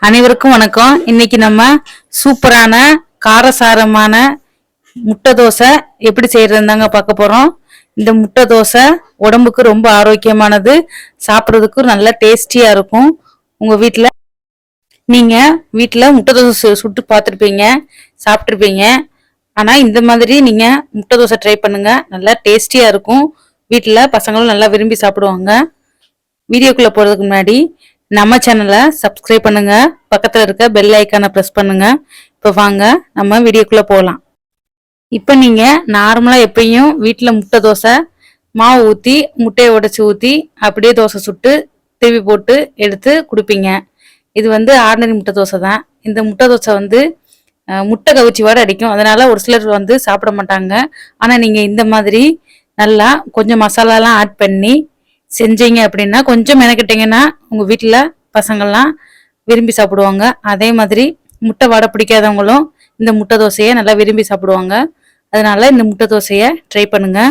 அனைவருக்கும் வணக்கம். இன்னைக்கு நம்ம சூப்பரான காரசாரமான முட்டை தோசை எப்படி செய்யறதுதாங்க பார்க்க போறோம். இந்த முட்டை தோசை உடம்புக்கு ரொம்ப ஆரோக்கியமானது, சாப்பிட்றதுக்கு நல்லா டேஸ்டியா இருக்கும். உங்க நீங்க வீட்டுல முட்டை தோசை சுட்டு பார்த்துருப்பீங்க, சாப்பிட்டுருப்பீங்க. ஆனா இந்த மாதிரி நீங்க முட்டை தோசை ட்ரை பண்ணுங்க, நல்லா டேஸ்டியா இருக்கும். வீட்டுல பசங்களும் நல்லா விரும்பி சாப்பிடுவாங்க. வீடியோக்குள்ள போறதுக்கு முன்னாடி நம்ம சேனலை சப்ஸ்கிரைப் பண்ணுங்க, பக்கத்துல இருக்க பெல் ஐக்கானை பிரஸ் பண்ணுங்க. இப்போ வாங்க நம்ம வீடியோக்குள்ள போகலாம். இப்போ நீங்க நார்மலா எப்பயும் வீட்டுல முட்டை தோசை மாவு ஊத்தி முட்டையை உடைச்சு ஊத்தி அப்படியே தோசை சுட்டு திருப்பி போட்டு எடுத்து கொடுப்பீங்க. இது ஆர்டினரி முட்டை தோசை தான். இந்த முட்டை தோசை முட்டை கவிச்சி வாட அடிக்கும், அதனால ஒரு சிலர் சாப்பிட மாட்டாங்க. ஆனா நீங்க இந்த மாதிரி நல்லா கொஞ்சம் மசாலாலாம் ஆட் பண்ணி செஞ்சீங்க அப்படின்னா, கொஞ்சம் மெனக்கிட்டீங்கன்னா உங்க வீட்டுல பசங்கள்லாம் விரும்பி சாப்பிடுவாங்க. அதே மாதிரி முட்டை வாடை பிடிக்காதவங்களும் இந்த முட்டை தோசையை நல்லா விரும்பி சாப்பிடுவாங்க. அதனால இந்த முட்டை தோசையை ட்ரை பண்ணுங்க.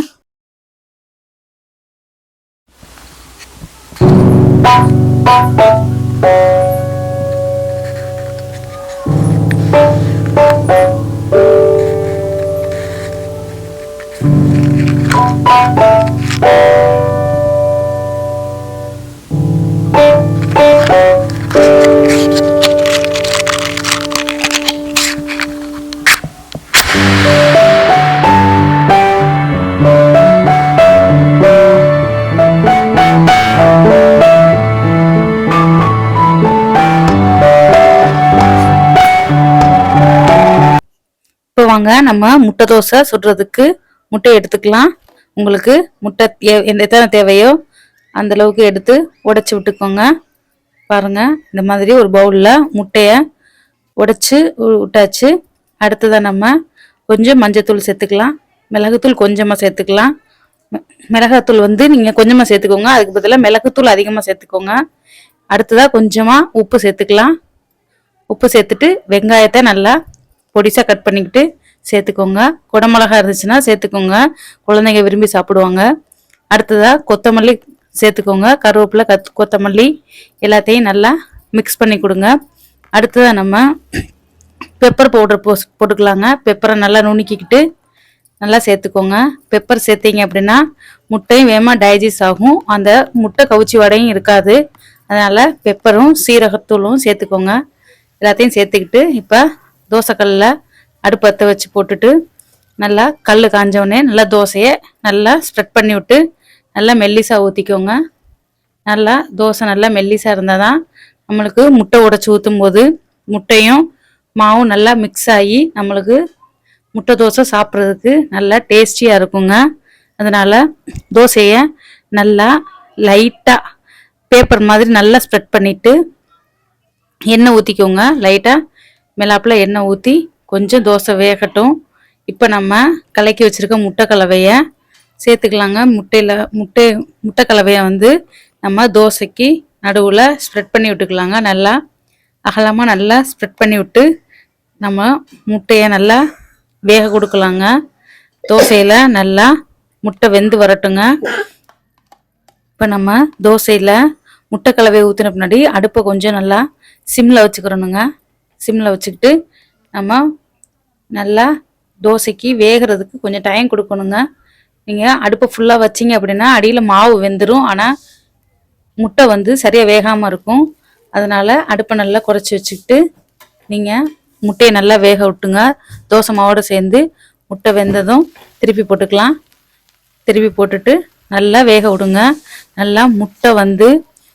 இப்போ வாங்க நம்ம முட்டை தோசை சுடுறதுக்கு முட்டை எடுத்துக்கலாம். உங்களுக்கு முட்டை எத்தனை தேவையோ அந்த அளவுக்கு எடுத்து உடைச்சி விட்டுக்கோங்க. பாருங்க, இந்த மாதிரி ஒரு பவுல்ல முட்டைய உடைச்சு விட்டாச்சு. அடுத்ததான் நம்ம கொஞ்சம் மஞ்சத்தூள் சேர்த்துக்கலாம், மிளகுத்தூள் கொஞ்சமா சேர்த்துக்கலாம். மிளகாத்தூள் நீங்க கொஞ்சமா சேர்த்துக்கோங்க, அதுக்கு பதிலாக மிளகுத்தூள் அதிகமா சேர்த்துக்கோங்க. அடுத்ததா கொஞ்சமா உப்பு சேர்த்துக்கலாம். உப்பு சேர்த்துட்டு வெங்காயத்தை நல்லா பொடிசா கட் பண்ணிக்கிட்டு சேர்த்துக்கோங்க. குடமிளகா இருந்துச்சுன்னா சேர்த்துக்கோங்க, குழந்தைங்க விரும்பி சாப்பிடுவாங்க. அடுத்ததா கொத்தமல்லி சேர்த்துக்கோங்க, கருவேப்பிலை கொத்தமல்லி எல்லாத்தையும் நல்லா மிக்ஸ் பண்ணி கொடுங்க. அடுத்ததா நம்ம பெப்பர் பவுடர் போட்டுக்கலாங்க. பெப்பரை நல்லா நுணுக்கிக்கிட்டு நல்லா சேர்த்துக்கோங்க. பெப்பர் சேர்த்தீங்க அப்படின்னா முட்டையும் வேகமாக டைஜஸ்ட் ஆகும், அந்த முட்டை கவுச்சி வடையும் இருக்காது. அதனால பெப்பரும் சீரகத்தூளும் சேர்த்துக்கோங்க. எல்லாத்தையும் சேர்த்துக்கிட்டு இப்போ தோசைக்கல்லில் அடுப்பு பற்ற வச்சு போட்டுட்டு நல்லா கல் காஞ்சவுடனே நல்லா தோசையை நல்லா ஸ்ப்ரெட் பண்ணி விட்டு நல்லா மெல்லிசாக ஊற்றிக்கோங்க. நல்லா தோசை நல்லா மெல்லிசாக இருந்தால் தான் நம்மளுக்கு முட்டை உடைச்சி ஊற்றும் போது முட்டையும் மாவும் நல்லா மிக்ஸ் ஆகி நம்மளுக்கு முட்டை தோசை சாப்பிட்றதுக்கு நல்லா டேஸ்டியாக இருக்குங்க. அதனால் தோசையை நல்லா லைட்டாக பேப்பர் மாதிரி நல்லா ஸ்ப்ரெட் பண்ணிவிட்டு எண்ணெய் ஊற்றிக்கோங்க. லைட்டாக மேலாப்பில் எண்ணெய் ஊற்றி கொஞ்சம் தோசை வேகட்டும். இப்போ நம்ம கலக்கி வச்சுருக்க முட்டை கலவையை சேர்த்துக்கலாங்க. முட்டை கலவையை நம்ம தோசைக்கு நடுவில் ஸ்ப்ரெட் பண்ணி விட்டுக்கலாங்க. நல்லா அகலமாக நல்லா ஸ்ப்ரெட் பண்ணி விட்டு நம்ம முட்டையை நல்லா வேக கொடுக்கலாங்க. தோசையில் நல்லா முட்டை வெந்து வரட்டுங்க. இப்போ நம்ம தோசையில் முட்டை கலவையை ஊற்றின பின்னாடி அடுப்பை கொஞ்சம் நல்லா சிம்மில் வச்சுக்கிறோனுங்க. சிம்மில் வச்சுக்கிட்டு நம்ம நல்லா தோசைக்கு வேகிறதுக்கு கொஞ்சம் டைம் கொடுக்கணுங்க. நீங்கள் அடுப்பை ஃபுல்லாக வச்சிங்க அப்படின்னா அடியில் மாவு வெந்துடும், ஆனால் முட்டை சரியாக வேகாமல் இருக்கும். அதனால் அடுப்பை நல்லா குறைச்சி வச்சுக்கிட்டு நீங்கள் முட்டையை நல்லா வேக விட்டுங்க. தோசை மாவோடு சேர்ந்து முட்டை வெந்ததும் திருப்பி போட்டுக்கலாம். திருப்பி போட்டுட்டு நல்லா வேக விடுங்க. நல்லா முட்டை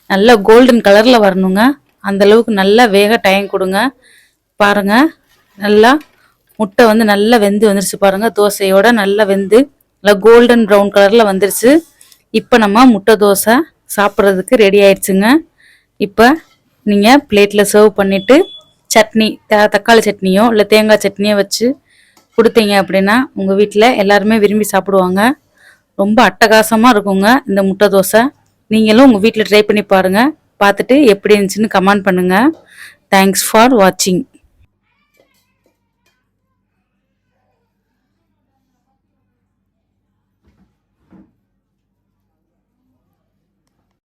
நல்லா கோல்டன் கலரில் வரணுங்க. அந்தளவுக்கு நல்லா வேக டைம் கொடுங்க. பாருங்கள், நல்லா முட்டை நல்லா வெந்து வந்துருச்சு. பாருங்கள், தோசையோட நல்லா வெந்து நல்லா கோல்டன் ப்ரௌன் கலரில் வந்துருச்சு. இப்போ நம்ம முட்டை தோசை சாப்பிட்றதுக்கு ரெடி ஆயிடுச்சுங்க. இப்போ நீங்கள் பிளேட்டில் சர்வ் பண்ணிவிட்டு சட்னி, தக்காளி சட்னியோ இல்லை தேங்காய் சட்னியோ வச்சு கொடுத்தீங்க அப்படின்னா உங்கள் வீட்டில் எல்லாருமே விரும்பி சாப்பிடுவாங்க. ரொம்ப அட்டகாசமாக இருக்குங்க இந்த முட்டை தோசை. நீங்களும் உங்கள் வீட்டில் ட்ரை பண்ணி பாருங்கள். பார்த்துட்டு எப்படி இருந்துச்சுன்னு கமெண்ட் பண்ணுங்கள். தேங்க்ஸ் ஃபார் வாட்சிங்.